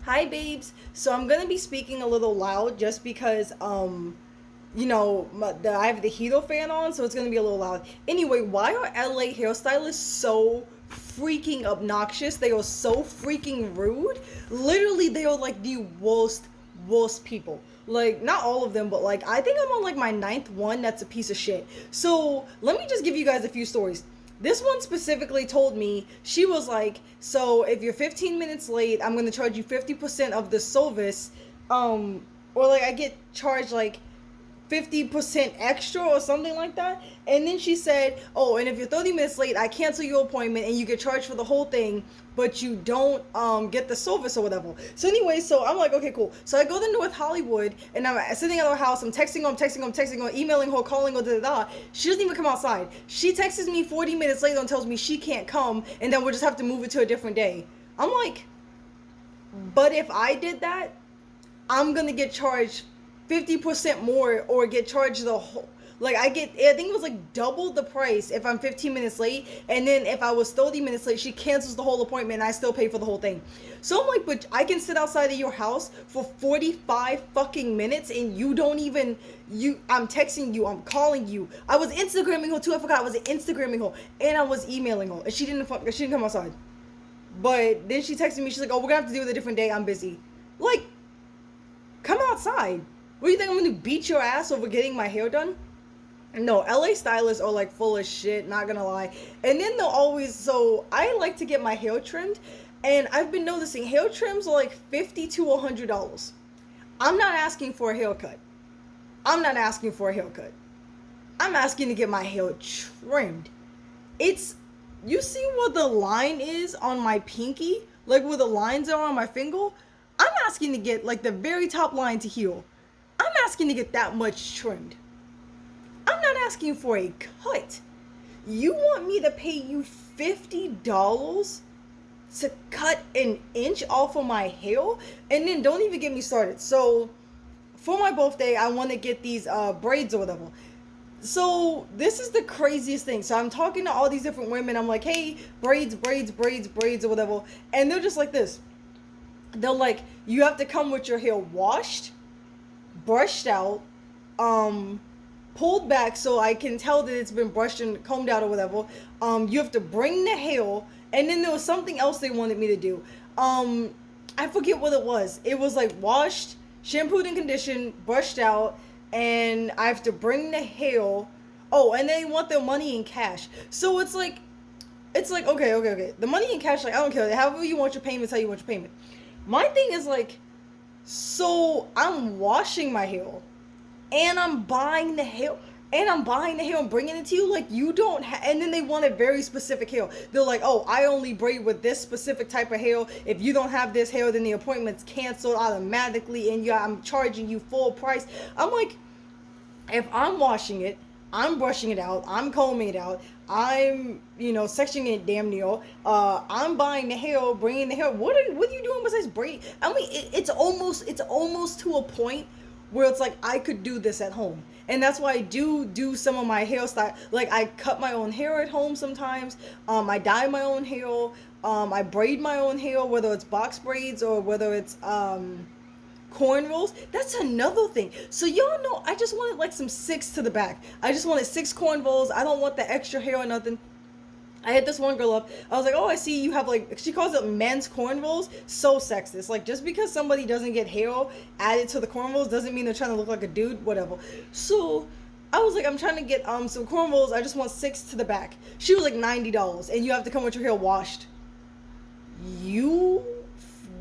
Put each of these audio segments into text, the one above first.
Hi, babes. So I'm gonna be speaking a little loud just because, I have the heater fan on, so it's gonna be a little loud. Anyway, why are LA hairstylists so freaking obnoxious? They are so freaking rude. Literally, they are like the worst people. Like, not all of them, but like, I think I'm on like my ninth one that's a piece of shit. So let me just give you guys a few stories. This one specifically told me, she was like, so if you're 15 minutes late, I'm going to charge you 50% of the service. Or like I get charged like 50% extra or something like that. And then she said, oh, and if you're 30 minutes late, I cancel your appointment and you get charged for the whole thing, but you don't get the service or whatever. So anyway, so I'm like, okay, cool. So I go to North Hollywood and I'm sitting at her house. I'm texting her, emailing her, calling her, da da da. She doesn't even come outside. She texts me 40 minutes later and tells me she can't come and then we'll just have to move it to a different day. I'm like, but if I did that, I'm gonna get charged 50% more or get charged the whole, like I think it was like double the price if I'm 15 minutes late, and then if I was 30 minutes late she cancels the whole appointment and I still pay for the whole thing. So I'm like, but I can sit outside of your house for 45 fucking minutes and you don't even, I'm texting you, I'm calling you, I was Instagramming her too, I forgot I was Instagramming her and I was emailing her and she didn't come outside. But then she texted me, she's like, oh, we're gonna have to do it a different day, I'm busy. Like, come outside. What do you think, I'm gonna beat your ass over getting my hair done? No, LA stylists are like full of shit, not gonna lie. And then they'll always, so I like to get my hair trimmed, and I've been noticing hair trims are like $50 to $100. I'm not asking for a haircut. I'm not asking for a haircut. I'm asking to get my hair trimmed. It's, you see where the line is on my pinky? Like where the lines are on my finger? I'm asking to get like the very top line to heel. I'm asking to get that much trimmed. I'm not asking for a cut. You want me to pay you $50 to cut an inch off of my hair? And then don't even get me started. So for my birthday, I want to get these braids or whatever. So this is the craziest thing. So I'm talking to all these different women. I'm like, hey, braids, or whatever. And they're just like this. They're like, you have to come with your hair washed, brushed out, um, pulled back so I can tell that it's been brushed and combed out or whatever. You have to bring the hair, and then there was something else they wanted me to do. I forget what it was. It was like washed, shampooed and conditioned, brushed out, and I have to bring the hair. Oh, and they want their money in cash. So it's like okay. The money in cash, like I don't care. However you want your payments, how you want your payment. My thing is like, so I'm washing my hair and I'm buying the hair and bringing it to you. Like you don't and then they want a very specific hair. They're like, oh, I only braid with this specific type of hair. If you don't have this hair, then the appointment's canceled automatically and I'm charging you full price. I'm like, if I'm washing it, I'm brushing it out, I'm combing it out, I'm, sectioning it damn near. I'm buying the hair, bringing the hair. What are you doing besides braid? I mean, it's almost to a point where it's like I could do this at home, and that's why I do some of my hairstyle. Like I cut my own hair at home sometimes. I dye my own hair. I braid my own hair, whether it's box braids or whether it's cornrows. That's another thing. So y'all know I just wanted like some six to the back. I just wanted six cornrows. I don't want the extra hair or nothing. I hit this one girl up. I was like, oh, I see you have like, she calls it men's cornrows. So sexist. Like, just because somebody doesn't get hair added to the cornrows doesn't mean they're trying to look like a dude, whatever. So I was like, I'm trying to get some cornrows. I just want six to the back. She was like $90, and you have to come with your hair washed. You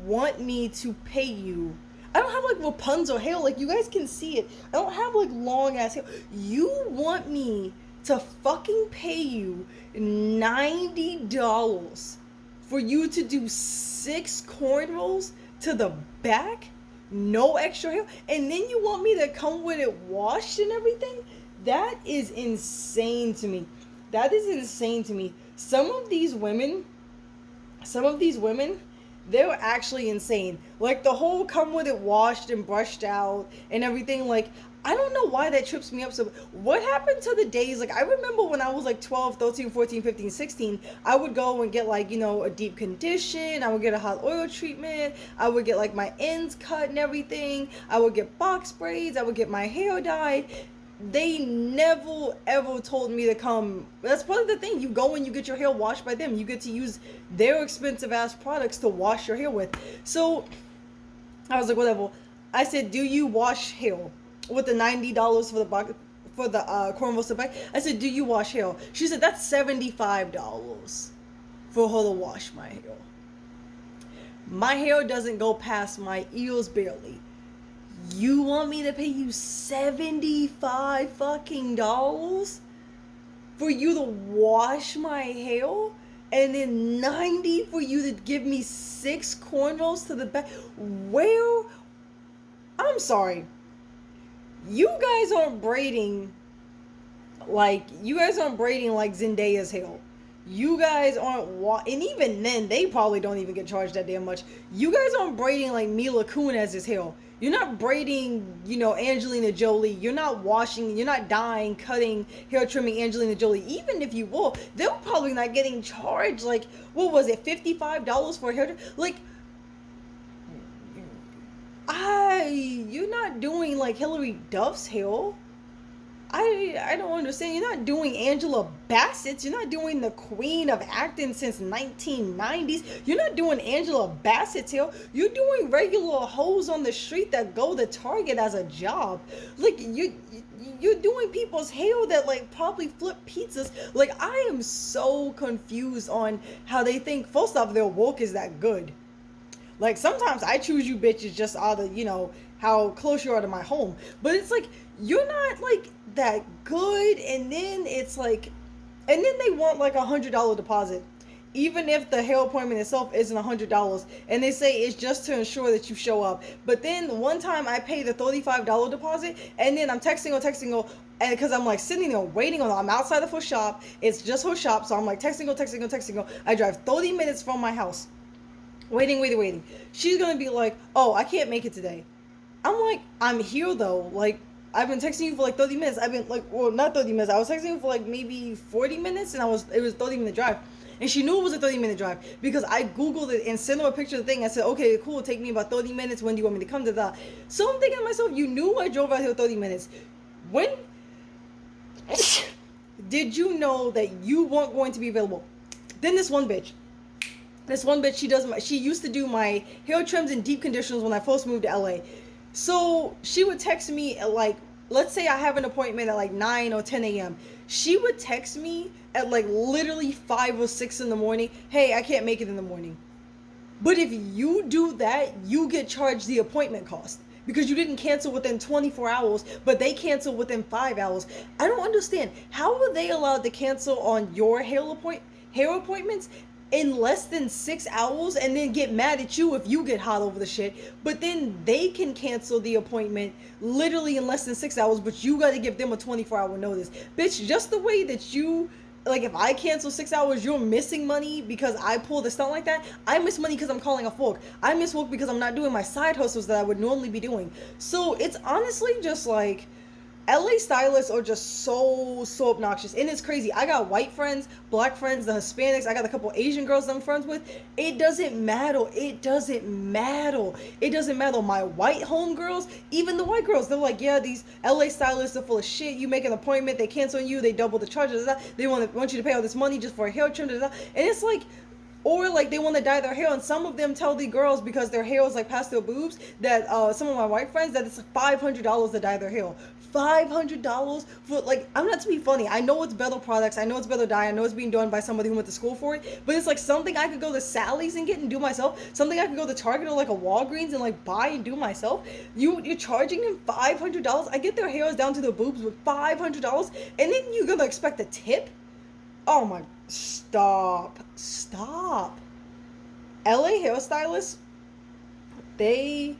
want me to pay you? I don't have like Rapunzel hair, like you guys can see it. I don't have like long ass hair. You want me to fucking pay you $90 for you to do six cornrows to the back? No extra hair? And then you want me to come with it washed and everything? That is insane to me. That is insane to me. Some of these women, they're actually insane. Like the whole come with it washed and brushed out and everything. Like I don't know why that trips me up. So what happened to the days, like I remember when I was like 12, 13, 14, 15, 16, I would go and get like, a deep condition, I would get a hot oil treatment, I would get like my ends cut and everything, I would get box braids, I would get my hair dyed. They never ever told me to come. That's part of the thing. You go and you get your hair washed by them. You get to use their expensive ass products to wash your hair with. So I was like, whatever. I said, do you wash hair with the $90 for the box for the cornrow slip back? I said, do you wash hair? She said, that's $75 for her to wash my hair. My hair doesn't go past my ears barely. You want me to pay you 75 fucking dollars for you to wash my hair? And then 90 for you to give me 6 cornrows to the back? Well, I'm sorry. You guys aren't braiding like Zendaya's hair. You guys aren't and even then they probably don't even get charged that damn much. You guys aren't braiding like Mila Kunis's hair. You're not braiding, Angelina Jolie. You're not washing, you're not dyeing, cutting, hair trimming Angelina Jolie. Even if you will, they're probably not getting charged like, what was it, $55 for a hair? Like, you're not doing like Hilary Duff's hair. I don't understand. You're not doing Angela Bassett's. You're not doing the queen of acting since 1990s. You're not doing Angela Bassett's hair. You're doing regular hoes on the street that go to Target as a job. Like, you're doing people's hair that like probably flip pizzas. Like, I am so confused on how they think, first off, their work is that good. Like, sometimes I choose you bitches just out of, how close you are to my home. But it's like, you're not like that good, and then it's like, and then they want like $100 deposit, even if the hair appointment itself isn't $100, and they say it's just to ensure that you show up. But then one time I paid the $35 deposit, and then I'm texting her, and because I'm like sitting there waiting on her, I'm outside of her shop, it's just her shop, so I'm like texting her. I drive 30 minutes from my house, waiting. She's gonna be like, oh, I can't make it today. I'm like, I'm here though. Like, I've been texting you for like 30 minutes. I've been like, well, not 30 minutes. I was texting you for like maybe 40 minutes, and it was a 30-minute drive. And she knew it was a 30-minute drive because I Googled it and sent her a picture of the thing. I said, okay, cool, take me about 30 minutes. When do you want me to come to that? So I'm thinking to myself, you knew I drove out here 30 minutes. When did you know that you weren't going to be available? Then this one bitch, she used to do my hair trims and deep conditioners when I first moved to LA. So she would text me at like, let's say I have an appointment at like 9 or 10 a.m. She would text me at like literally 5 or 6 in the morning. Hey, I can't make it in the morning. But if you do that, you get charged the appointment cost because you didn't cancel within 24 hours, but they cancel within 5 hours. I don't understand. How are they allowed to cancel on your hair appointments in less than 6 hours and then get mad at you if you get hot over the shit, but then they can cancel the appointment literally in less than 6 hours, but you got to give them a 24-hour notice? Bitch, just the way that you, like, if I cancel 6 hours, you're missing money because I pulled a stunt like that. I miss money because I'm calling a fork. I miss work because I'm not doing my side hustles that I would normally be doing. So it's honestly just like, LA stylists are just so obnoxious, and it's crazy. I got white friends, black friends, the Hispanics. I got a couple Asian girls I'm friends with. It doesn't matter. My white homegirls, even the white girls, they're like, yeah, these LA stylists are full of shit. You make an appointment, they cancel on you, they double the charges. They want you to pay all this money just for a hair trim. And it's like, or like they want to dye their hair, and some of them tell the girls because their hair is like past their boobs that some of my white friends that it's $500 to dye their hair. $500 for, like, I'm not to be funny. I know it's better products. I know it's better dye. I know it's being done by somebody who went to school for it. But it's like something I could go to Sally's and get and do myself. Something I could go to Target or like a Walgreens and like buy and do myself. You're charging them $500. I get their hairs down to their boobs with $500, and then you're gonna expect a tip? Oh my, stop. LA hairstylists, they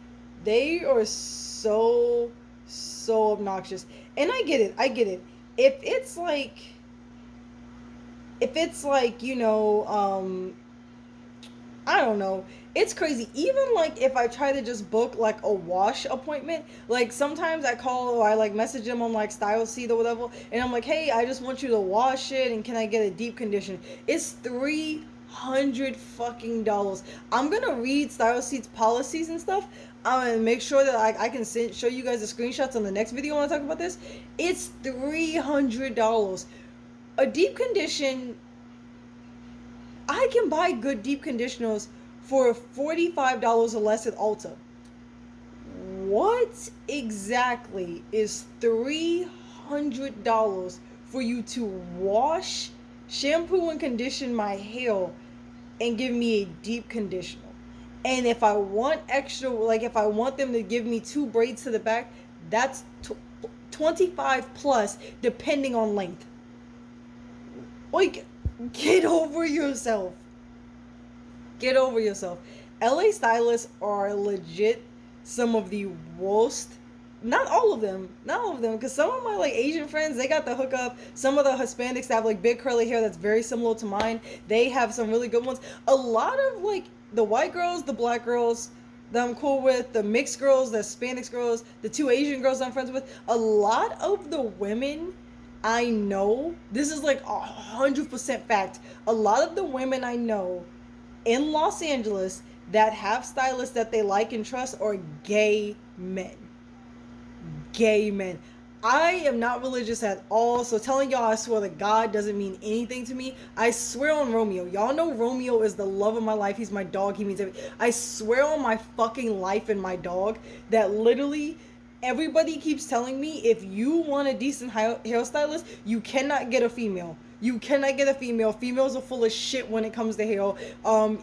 are so obnoxious. And I get it. If it's like, I I don't know. It's crazy. Even like if I try to just book like a wash appointment, like sometimes I call or I like message them on like Style Seed or whatever, and I'm like, hey, I just want you to wash it, and can I get a deep condition? It's $300 fucking dollars. I'm gonna read Style Seed's policies and stuff. And make sure that I can show you guys the screenshots on the next video when I talk about this. It's $300. A deep condition, I can buy good deep conditioners for $45 or less at Ulta. What exactly is $300 for you to wash, shampoo, and condition my hair and give me a deep conditioner? And if I want extra, like if I want them to give me 2 braids to the back, that's 25 plus depending on length. Like, get over yourself. Get over yourself. LA stylists are legit some of the worst. Not all of them. Not all of them. Because some of my like Asian friends, they got the hookup. Some of the Hispanics that have like big curly hair that's very similar to mine. They have some really good ones. A lot of like the white girls, the black girls that I'm cool with, the mixed girls, the Hispanics girls, the 2 Asian girls I'm friends with. A lot of the women I know, this is like 100% fact. A lot of the women I know in Los Angeles that have stylists that they like and trust are gay men. Gay men. I am not religious at all, so telling y'all I swear to God doesn't mean anything to me. I swear on Romeo. Y'all know Romeo is the love of my life. He's my dog. He means everything. I swear on my fucking life and my dog that literally everybody keeps telling me if you want a decent hairstylist, you cannot get a female. You cannot get a female. Females are full of shit when it comes to hair.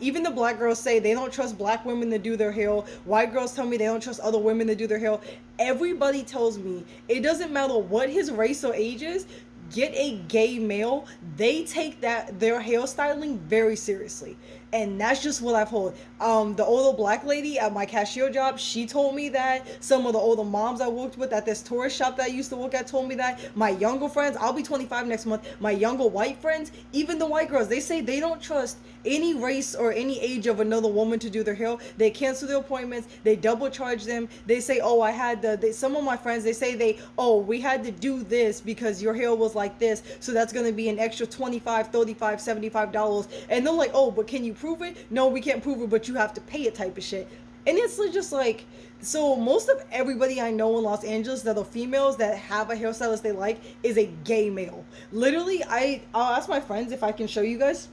Even the black girls say they don't trust black women to do their hair. White girls tell me they don't trust other women to do their hair. Everybody tells me it doesn't matter what his race or age is. Get a gay male. They take their hairstyling very seriously. And that's just what I've heard. The older black lady at my cashier job, she told me that. Some of the older moms I worked with at this tourist shop that I used to work at told me that. My younger friends, I'll be 25 next month. My younger white friends, even the white girls, they say they don't trust any race or any age of another woman to do their hair. They cancel their appointments. They double charge them. They say, oh, I had some of my friends, they say we had to do this because your hair was like this. So that's going to be an extra $25, $35, $75. And they're like, oh, but can you prove it? No, we can't prove it, but you have to pay it type of shit. And it's just like, so most of everybody I know in Los Angeles that are females that have a hairstylist they like is a gay male. Literally, I'll ask my friends if I can show you guys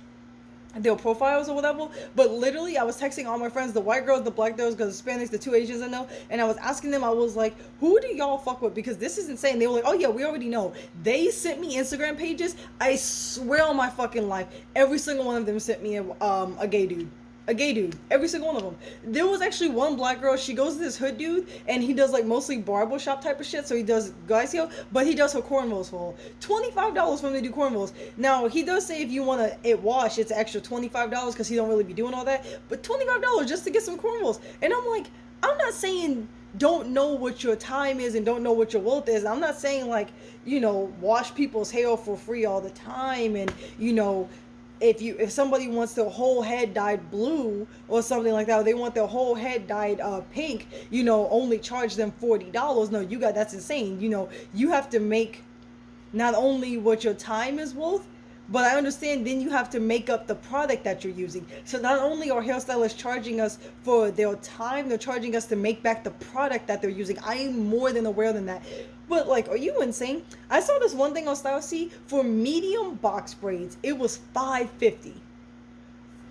their profiles or whatever, but literally I was texting all my friends, the white girls, the black girls, because Hispanics, the 2 Asians I know, and I was asking them, I was like, who do y'all fuck with? Because this is insane. They were like, oh yeah, we already know. They sent me Instagram pages. I swear on my fucking life, every single one of them sent me a gay dude. A gay dude. Every single one of them. There was actually one black girl, she goes to this hood dude, and he does like mostly barbershop type of shit, so he does guys hair, but he does her cornrows for her. $25 for him to do cornrows. Now, he does say if you want it wash, it's extra $25 because he don't really be doing all that, but $25 just to get some cornrows. And I'm like, I'm not saying don't know what your time is and don't know what your worth is. I'm not saying like, wash people's hair for free all the time and, if somebody wants their whole head dyed blue or something like that, or they want their whole head dyed pink, only charge them $40. No, that's insane. You have to make not only what your time is worth, but I understand then you have to make up the product that you're using. So not only are hairstylists charging us for their time, they're charging us to make back the product that they're using. I am more than aware than that. But like, are you insane? I saw this one thing on Style C for medium box braids. It was $550.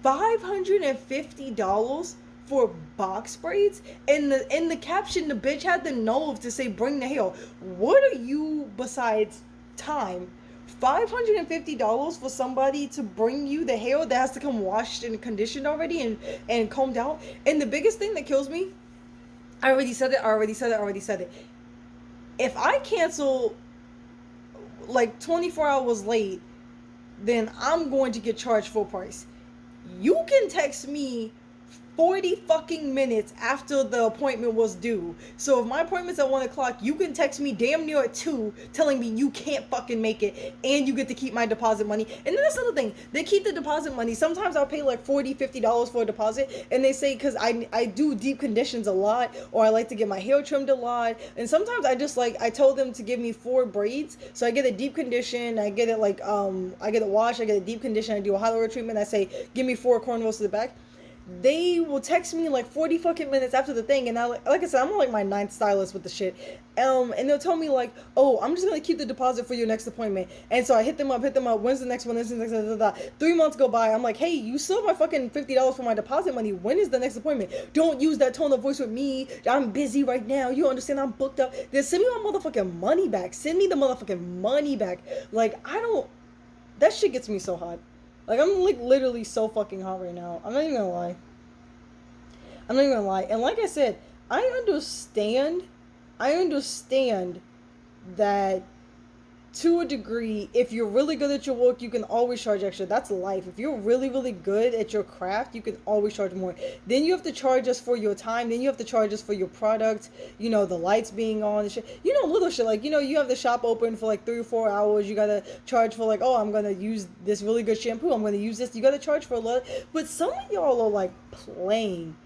$550 for box braids? And in the caption, the bitch had the nerve to say, bring the hair. What are you besides time? $550 for somebody to bring you the hair that has to come washed and conditioned already and combed out. And the biggest thing that kills me, I already said it. If I cancel like 24 hours late, then I'm going to get charged full price. You can text me 40 fucking minutes after the appointment was due. So if my appointment's at 1 o'clock, you can text me damn near at 2 telling me you can't fucking make it and you get to keep my deposit money. And then that's another thing. They keep the deposit money. Sometimes I'll pay like $40, $50 for a deposit, and they say because I do deep conditions a lot, or I like to get my hair trimmed a lot. And sometimes I just like, I told them to give me 4 braids. So I get a deep condition, I get it like, I get it washed, I get a deep condition, I do a hot oil treatment, I say, give me 4 cornrows to the back. They will text me like 40 fucking minutes after the thing, and like I said, I'm on like my 9th stylist with the shit, and they'll tell me like, oh, I'm just gonna keep the deposit for your next appointment. And so I hit them up, when's the next one, when's the next one, 3 months go by, I'm like, hey, you still have my fucking $50 for my deposit money, when is the next appointment? Don't use that tone of voice with me, I'm busy right now, you understand, I'm booked up. Then send me my motherfucking money back, send me the motherfucking money back. Like, that shit gets me so hot. Like, I'm like literally so fucking hot right now. I'm not even gonna lie. And like I said, I understand that to a degree, if you're really good at your work, you can always charge extra. That's life. If you're really, really good at your craft, you can always charge more. Then you have to charge us for your time. Then you have to charge us for your product. You know, the lights being on and shit. You know, little shit. Like, you know, you have the shop open for like 3 or 4 hours. You gotta charge for like, oh, I'm gonna use this really good shampoo. I'm gonna use this. You gotta charge for a lot. But some of y'all are like playing.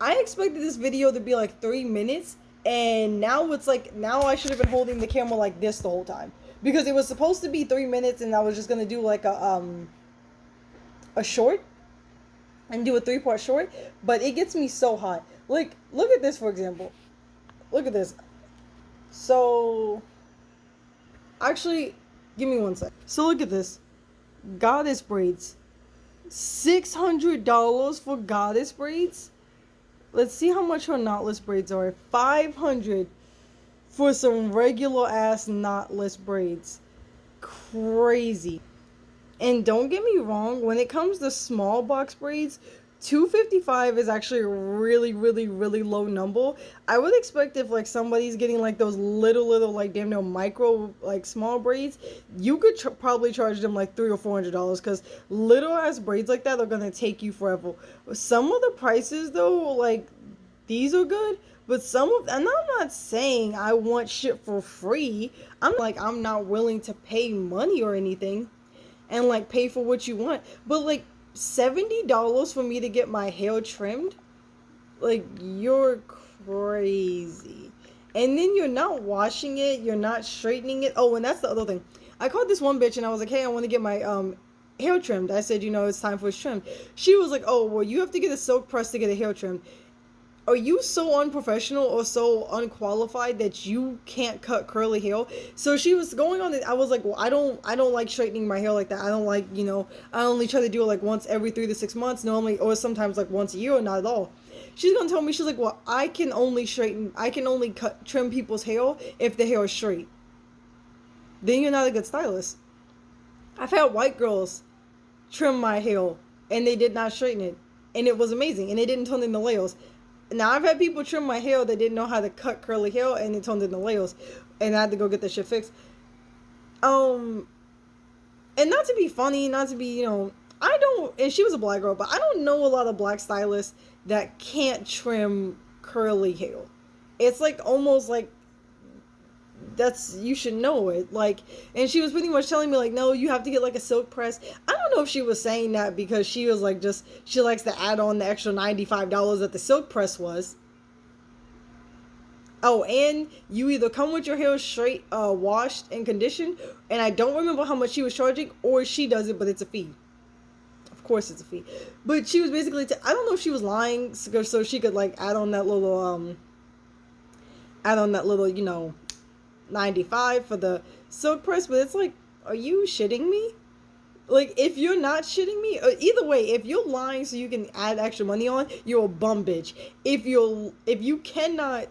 I expected this video to be like 3 minutes. And now it's like, now I should have been holding the camera like this the whole time, because it was supposed to be 3 minutes, and I was just gonna do like a short and do a 3-part short. But it gets me so hot. Like, look at this, for example. Look at this. So actually, give me one sec. So look at this. Goddess braids. $600 for goddess braids. Let's see how much her knotless braids are. $500 for some regular ass knotless braids. Crazy. And don't get me wrong, when it comes to small box braids, $255 is actually a really, really, really low number. I would expect if like somebody's getting like those little like damn near micro like small braids, you could probably charge them like $300 or $400, because little ass braids like that are gonna take you forever. Some of the prices though, like these are good, but and I'm not saying I want shit for free. I'm not willing to pay money or anything and like pay for what you want, but like $70 for me to get my hair trimmed? Like, you're crazy. And then you're not washing it, you're not straightening it. Oh, and that's the other thing. I called this one bitch and I was like, hey, I want to get my hair trimmed. I said, you know, it's time for it trimmed. She was like, oh, well, you have to get a silk press to get a hair trimmed. Are you so unprofessional or so unqualified that you can't cut curly hair? So she was going on it. I was like, well, I don't like straightening my hair like that. I don't like, you know, I only try to do it like once every 3 to 6 months normally, or sometimes like once a year, or not at all. She's gonna tell me, she's like, well, I can only trim people's hair if the hair is straight. Then you're not a good stylist. I've had white girls trim my hair and they did not straighten it, and it was amazing, and it didn't turn into layers. Now, I've had people trim my hair that didn't know how to cut curly hair, and it turned into layers, and I had to go get that shit fixed. And not to be funny, not to be, you know, and she was a black girl, but I don't know a lot of black stylists that can't trim curly hair. It's like almost like you should know it. Like, and she was pretty much telling me like, no, you have to get like a silk press. I don't know if she was saying that because she was like, she likes to add on the extra $95 that the silk press was. Oh, and you either come with your hair straight, washed and conditioned, and I don't remember how much she was charging, or she does it, but it's a fee. Of course it's a fee. But she was basically, I don't know if she was lying so she could like add on that little, you know, 95 for the silk press. But it's like, are you shitting me? Like, if you're not shitting me, either way, if you're lying so you can add extra money on, you're a bum bitch. If you cannot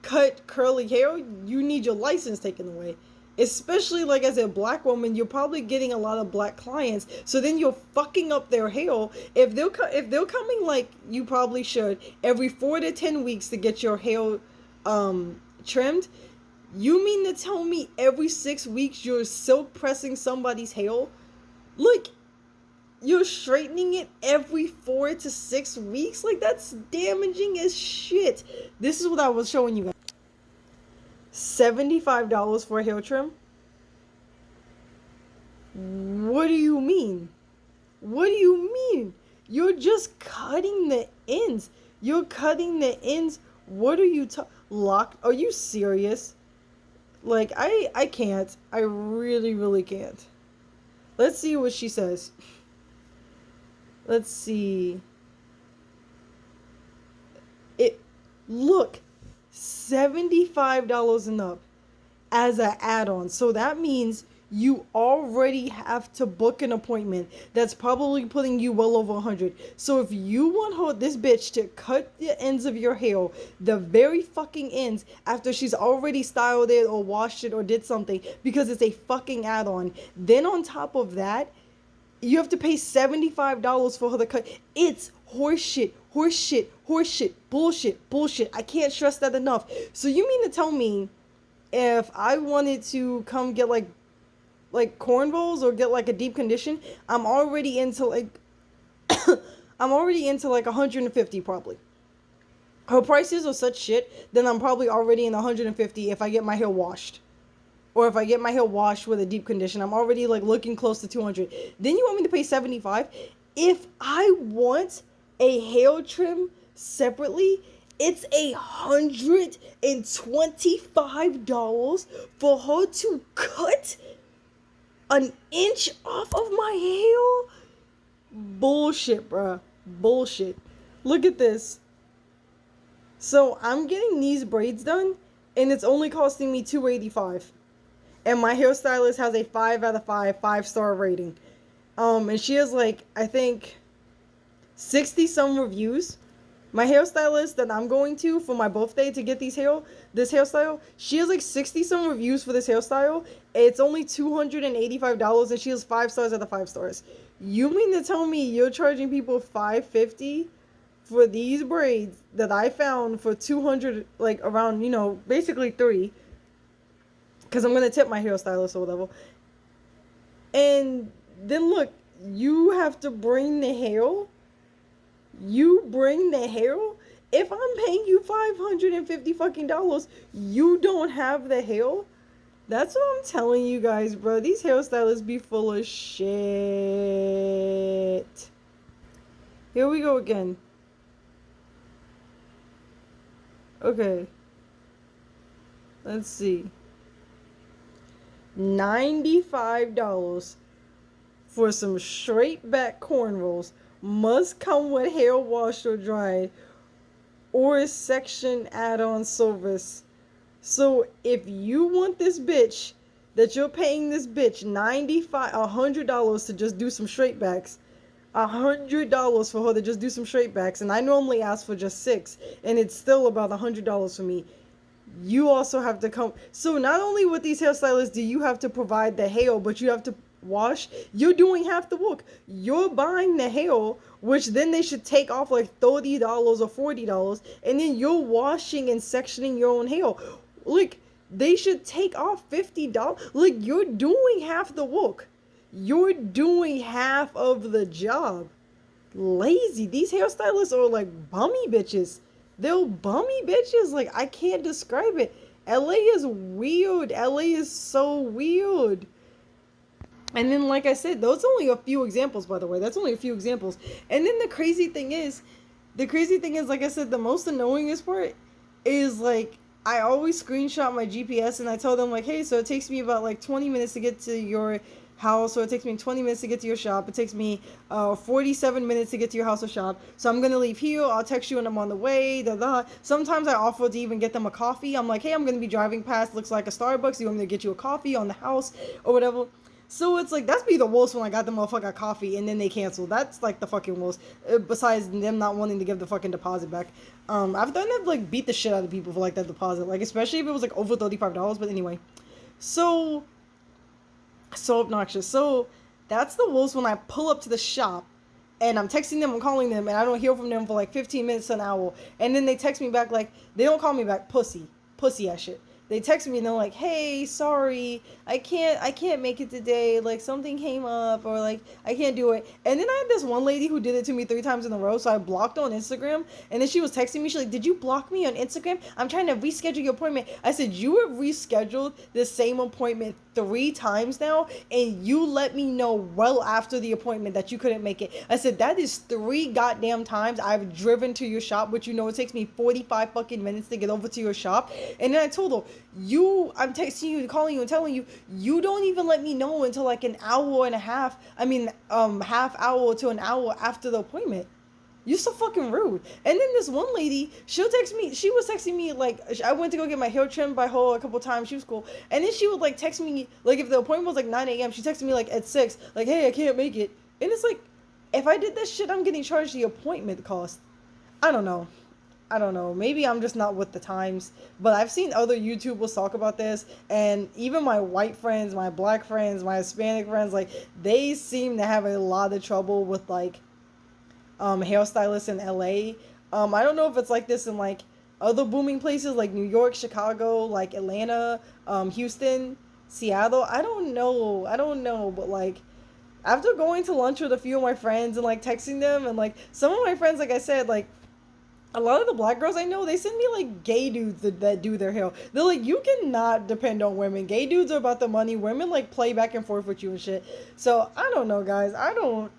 cut curly hair, you need your license taken away. Especially like as a black woman, you're probably getting a lot of black clients, so then you're fucking up their hair. If they're coming like you probably should every 4 to 10 weeks to get your hair trimmed, you mean to tell me every 6 weeks you're silk pressing somebody's hair? Look, You're straightening it every 4 to 6 weeks? Like, that's damaging as shit. This is what I was showing you guys. $75 for a hair trim? What do you mean? What do you mean? You're just cutting the ends. You're cutting the ends. What are you locked? Are you serious? Like, I can't. I really, really can't. Let's see what she says. Let's see. Look, $75 and up as an add-on. So that means you already have to book an appointment. That's probably putting you well over 100. So if you want this bitch to cut the ends of your hair, the very fucking ends, after she's already styled it or washed it or did something, because it's a fucking add-on, then on top of that, you have to pay $75 for her to cut. It's horseshit, horseshit, horseshit, bullshit. I can't stress that enough. So you mean to tell me if I wanted to come get like cornrows or get like a deep condition, I'm already into like I'm already into like 150 probably. Her prices are such shit, then I'm probably already in 150 if I get my hair washed. Or if I get my hair washed with a deep condition, I'm already like looking close to 200. Then you want me to pay 75? If I want a hair trim separately, it's $125 for her to cut an inch off of my hair? Bullshit, bruh. Bullshit. Look at this. So I'm getting these braids done, and it's only costing me $285. And my hairstylist has a 5 out of 5, 5-star rating. And she has like, I think, 60 some reviews. My hairstylist that I'm going to for my birthday to get this hairstyle, she has like 60 some reviews for this hairstyle. It's only $285 and she has 5 stars out of 5 stars. You mean to tell me you're charging people $550 for these braids that I found for $200, like around, basically $3? Because I'm going to tip my hairstylist or whatever. And then look, you have to bring the hair. You bring the hair. If I'm paying you $550 fucking dollars, you don't have the hair. That's what I'm telling you guys, bro. These hairstylists be full of shit. Here we go again. Okay. Let's see. $95 for some straight back cornrows. Must come with hair washed or dried, or a section add-on service. So if you want this bitch, that you're paying this bitch $100 to just do some straight backs, $100 for her to just do some straight backs, and I normally ask for just 6, and it's still about $100 for me. You also have to come. So not only with these hairstylists do you have to provide the hair, but you have to wash. You're doing half the work. You're buying the hair, which then they should take off like $30 or $40, and then you're washing and sectioning your own hair. Like, they should take off $50. Like, you're doing half the work. You're doing half of the job. Lazy. These hairstylists are like bummy bitches. They're bummy bitches. Like, I can't describe it. LA is weird. LA is so weird. And then, like I said, those are only a few examples, by the way. That's only a few examples. And then the crazy thing is, like I said, the most annoyingest part is, like, I always screenshot my GPS and I tell them, like, hey, so it takes me about, like, 20 minutes to get to your house, or it takes me 20 minutes to get to your shop. It takes me 47 minutes to get to your house or shop. So I'm going to leave here. I'll text you when I'm on the way. Sometimes I offer to even get them a coffee. I'm like, hey, I'm going to be driving past, looks like a Starbucks. You want me to get you a coffee on the house or whatever? So it's like, that's be the worst when I got the motherfucker coffee and then they cancel. That's like the fucking worst. Besides them not wanting to give the fucking deposit back. I've done that, like, beat the shit out of people for like that deposit. Like, especially if it was like over $35. But anyway. So obnoxious. So that's the worst when I pull up to the shop and I'm texting them, I'm calling them, and I don't hear from them for like 15 minutes to an hour. And then they text me back like, they don't call me back, pussy ass shit. they text me and they're like, "Hey, sorry, I can't make it today. Like something came up, or like I can't do it." And then I had this one lady who did it to me 3 times in a row, so I blocked her on Instagram. And then she was texting me. She's like, "Did you block me on Instagram? I'm trying to reschedule your appointment." I said, "You have rescheduled the same appointment 3 times now, and you let me know well after the appointment that you couldn't make it." I said, "That is 3 goddamn times I've driven to your shop, which you know it takes me 45 fucking minutes to get over to your shop." And then I told her, I'm texting you, calling you, and telling you, you don't even let me know until like an hour and a half. I mean, half hour to an hour after the appointment. You're so fucking rude." And then this one lady, she'll text me. She was texting me like, I went to go get my hair trimmed by her a couple times. She was cool. And then she would like text me like if the appointment was like 9 a.m. She texted me like at 6, like, "Hey, I can't make it." And it's like, if I did that shit, I'm getting charged the appointment cost. I don't know. I don't know. Maybe I'm just not with the times. But I've seen other YouTubers talk about this, and even my white friends, my black friends, my Hispanic friends, like they seem to have a lot of trouble with like hairstylists in LA. I don't know if it's like this in like other booming places like New York, Chicago, like Atlanta, Houston, Seattle. I don't know, but like after going to lunch with a few of my friends and like texting them, and like some of my friends, like I said, like a lot of the black girls I know, they send me like gay dudes that do their hair. They're like, "You cannot depend on women. Gay dudes are about the money. Women like play back and forth with you and shit." So I don't know, guys. I don't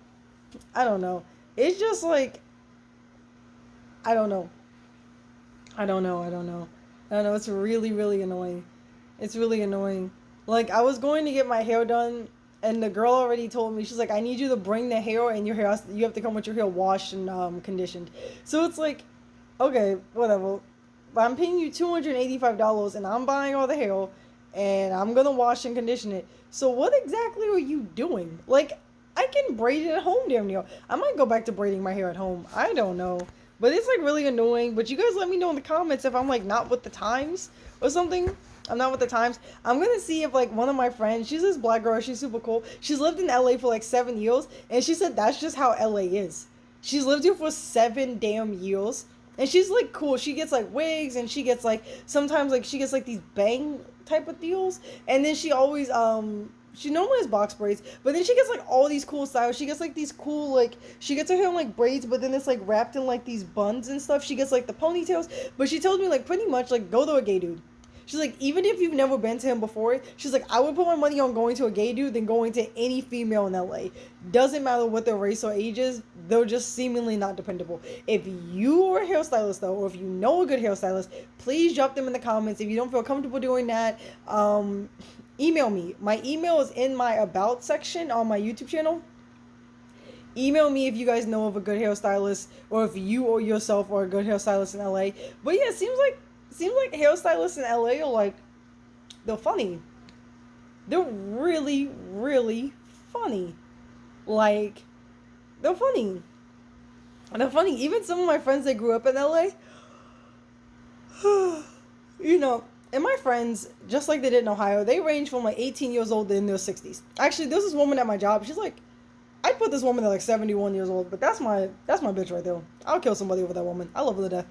know. It's just like, I don't know. I don't know. I don't know. I don't know. It's really, really annoying. It's really annoying. Like, I was going to get my hair done, and the girl already told me, she's like, "I need you to bring the hair, and you have to come with your hair washed and conditioned." So it's like, okay, whatever. But I'm paying you $285, and I'm buying all the hair, and I'm gonna wash and condition it. So what exactly are you doing? Like, I can braid it at home damn near. I might go back to braiding my hair at home. I don't know. But it's like really annoying. But you guys let me know in the comments if I'm like not with the times or something. I'm not with the times. I'm gonna see if like one of my friends, she's this black girl, she's super cool. She's lived in LA for like 7 years, and she said that's just how LA is. She's lived here for 7 damn years. And she's like cool. She gets like wigs, and she gets like sometimes like she gets like these bang type of deals. And then she always she normally has box braids, but then she gets like all these cool styles. She gets like these cool, like she gets her hair in like braids, but then it's like wrapped in like these buns and stuff. She gets like the ponytails, but she tells me like pretty much like go to a gay dude. She's like, even if you've never been to him before, she's like, I would put my money on going to a gay dude than going to any female in LA. Doesn't matter what their race or age is, they're just seemingly not dependable. If you are a hairstylist though, or if you know a good hairstylist, please drop them in the comments. If you don't feel comfortable doing that, email me. My email is in my about section on my YouTube channel. Email me if you guys know of a good hairstylist, or if you or yourself are a good hairstylist in LA. But yeah, it seems like hairstylists in LA are like, they're funny. They're really, really funny. Like, they're funny. They're funny. Even some of my friends that grew up in LA, you know, and my friends, just like they did in Ohio, they range from like 18 years old to in their 60s. Actually, there's this woman at my job. She's like, I'd put this woman at like 71 years old, but that's my bitch right there. I'll kill somebody over that woman. I love her to death.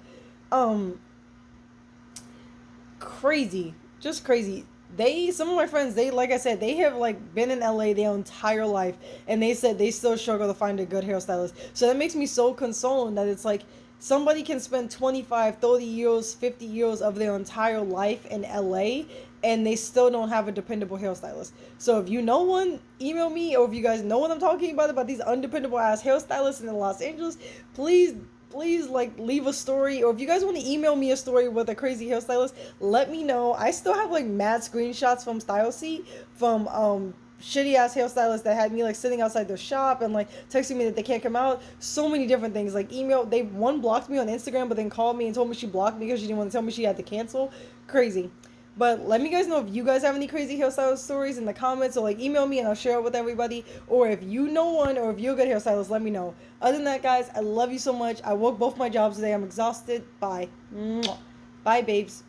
Crazy, just crazy. Some of my friends, like I said, they have like been in LA their entire life, and they said they still struggle to find a good hairstylist. So that makes me so concerned that it's like somebody can spend 25, 30 years, 50 years of their entire life in LA, and they still don't have a dependable hairstylist. So if you know one, email me, or if you guys know what I'm talking about these undependable ass hairstylists in Los Angeles, please like leave a story, or if you guys want to email me a story with a crazy hairstylist, let me know. I still have like mad screenshots from StyleSeat from shitty ass hairstylists that had me like sitting outside their shop and like texting me that they can't come out. So many different things, like email. One blocked me on Instagram, but then called me and told me she blocked me because she didn't want to tell me she had to cancel. Crazy. But let me guys know if you guys have any crazy hairstylist stories in the comments, or like email me and I'll share it with everybody. Or if you know one, or if you're a good hairstylist, let me know. Other than that, guys, I love you so much. I worked both my jobs today. I'm exhausted. Bye. Mwah. Bye, babes.